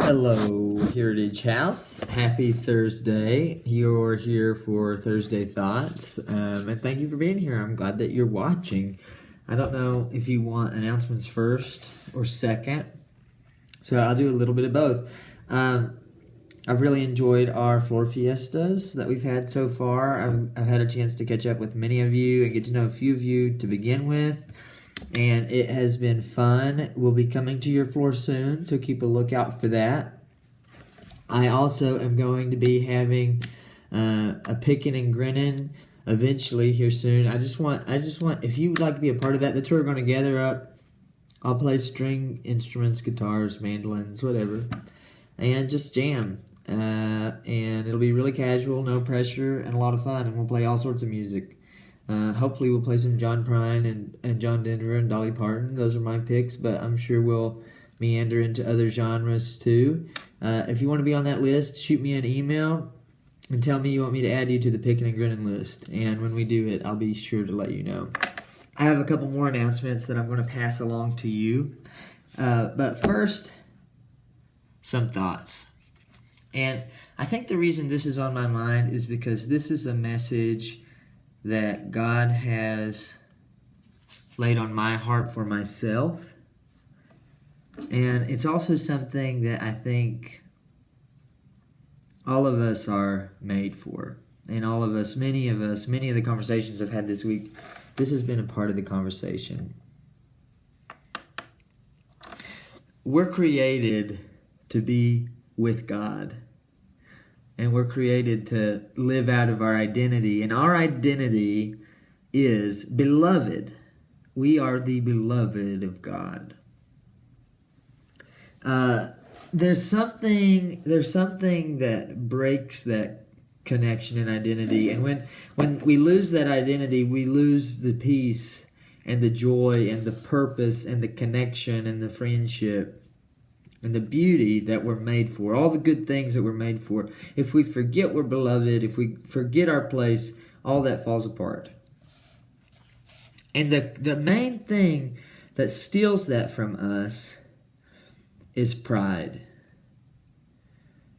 Hello, Heritage House. Happy Thursday. You're here for Thursday Thoughts, and thank you for being here. I'm glad that you're watching. I don't know if you want announcements first or second, so I'll do a little bit of both. I've really enjoyed our floor fiestas that we've had so far. I've had a chance to catch up with many of you and get to know a few of you to begin with. And it has been fun. We'll be coming to your floor soon, so keep a lookout for that. I also am going to be having a picking and grinning eventually here soon. I just want, if you would like to be a part of that, that's where we're going to gather up. I'll play string instruments, guitars, mandolins, whatever, and just jam. And it'll be really casual, no pressure, and a lot of fun. And we'll play all sorts of music. Hopefully we'll play some John Prine and John Denver and Dolly Parton. Those are my picks, but I'm sure we'll meander into other genres too. If you want to be on that list, shoot me an email and tell me you want me to add you to the Pickin' and Grinnin' list. And when we do it, I'll be sure to let you know. I have a couple more announcements that I'm going to pass along to you. But first, some thoughts. And I think the reason this is on my mind is because this is a message that God has laid on my heart for myself. And it's also something that I think all of us are made for. And all of us, many of the conversations I've had this week, this has been a part of the conversation. We're created to be with God. And we're created to live out of our identity. And our identity is beloved. We are the beloved of God. There's something that breaks that connection and identity. And when we lose that identity, we lose the peace and the joy and the purpose and the connection and the friendship and the beauty that we're made for, all the good things that we're made for. If we forget we're beloved, if we forget our place, all that falls apart. And the main thing that steals that from us is pride.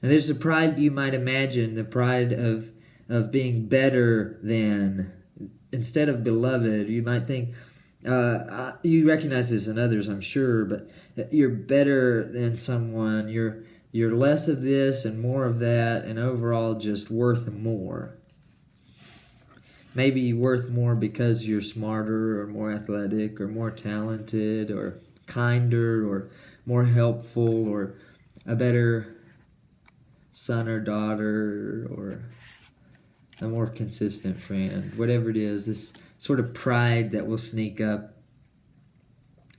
And there's the pride you might imagine, the pride of being better than, instead of beloved. You might think, you recognize this in others, I'm sure, but you're better than someone. You're less of this and more of that, and overall just worth more. Maybe worth more because you're smarter or more athletic or more talented or kinder or more helpful or a better son or daughter or a more consistent friend. Whatever it is, this sort of pride that will sneak up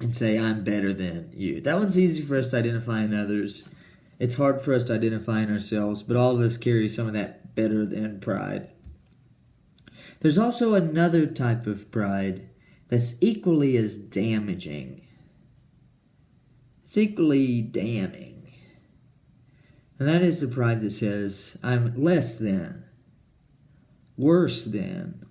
and say, I'm better than you. That one's easy for us to identify in others. It's hard for us to identify in ourselves, but all of us carry some of that better than pride. There's also another type of pride that's equally as damaging. It's equally damning. And that is the pride that says, I'm less than, worse than.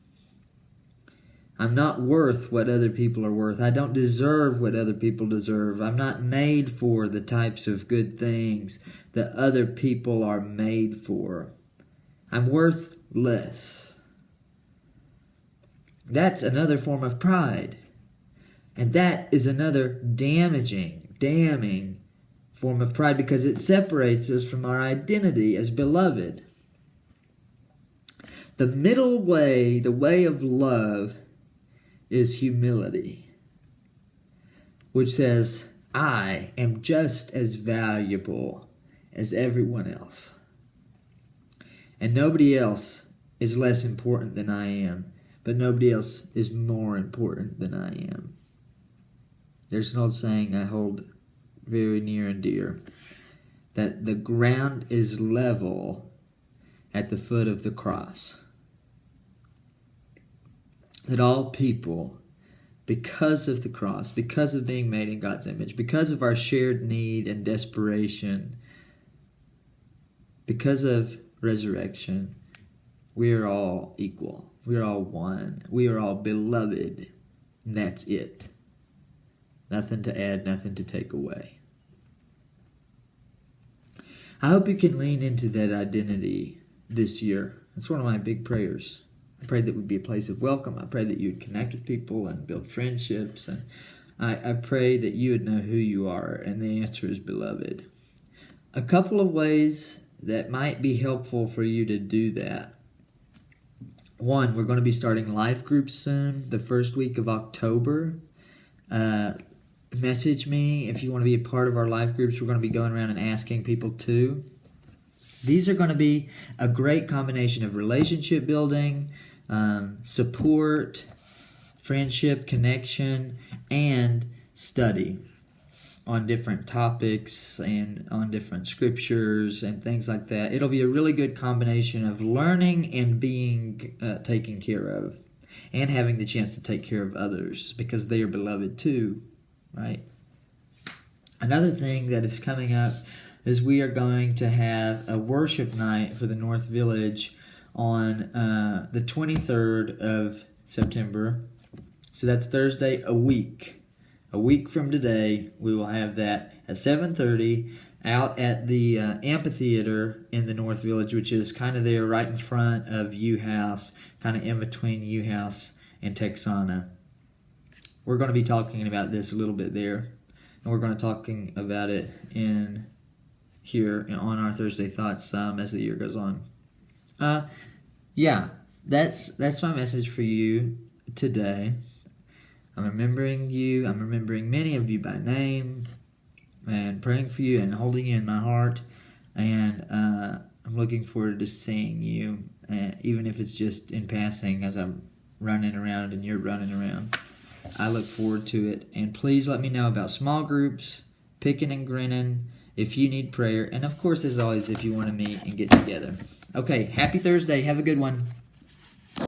I'm not worth what other people are worth. I don't deserve what other people deserve. I'm not made for the types of good things that other people are made for. I'm worth less. That's another form of pride. And that is another damning form of pride because it separates us from our identity as beloved. The middle way, the way of love, is humility, which says, I am just as valuable as everyone else. And nobody else is less important than I am, but nobody else is more important than I am. There's an old saying I hold very near and dear, that the ground is level at the foot of the cross. That all people, because of the cross, because of being made in God's image, because of our shared need and desperation, because of resurrection, we are all equal. We are all one. We are all beloved. And that's it. Nothing to add, nothing to take away. I hope you can lean into that identity this year. That's one of my big prayers. I pray that it would be a place of welcome. I pray that you would connect with people and build friendships. And I pray that you would know who you are, and the answer is beloved. A couple of ways that might be helpful for you to do that. One, we're going to be starting life groups soon, the first week of October. Message me if you want to be a part of our life groups. We're going to be going around and asking people too. These are going to be a great combination of relationship building, support, friendship, connection, and study on different topics and on different scriptures and things like that. It'll be a really good combination of learning and being taken care of, and having the chance to take care of others because they are beloved too, right? Another thing that is coming up is we are going to have a worship night for the North Village on the 23rd of September. So that's Thursday, a week from today. We will have that at 7:30 out at the amphitheater in the North Village, which is kind of there right in front of U House, kind of in between U House and Texana. We're going to be talking about this a little bit there, and we're going to talking about it in here on our Thursday Thoughts as the year goes on. That's my message for you today. I'm remembering you. I'm remembering many of you by name and praying for you and holding you in my heart. And I'm looking forward to seeing you, even if it's just in passing as I'm running around and you're running around. I look forward to it. And please let me know about small groups, picking and grinning, if you need prayer. And of course, as always, if you want to meet and get together. Okay, happy Thursday. Have a good one.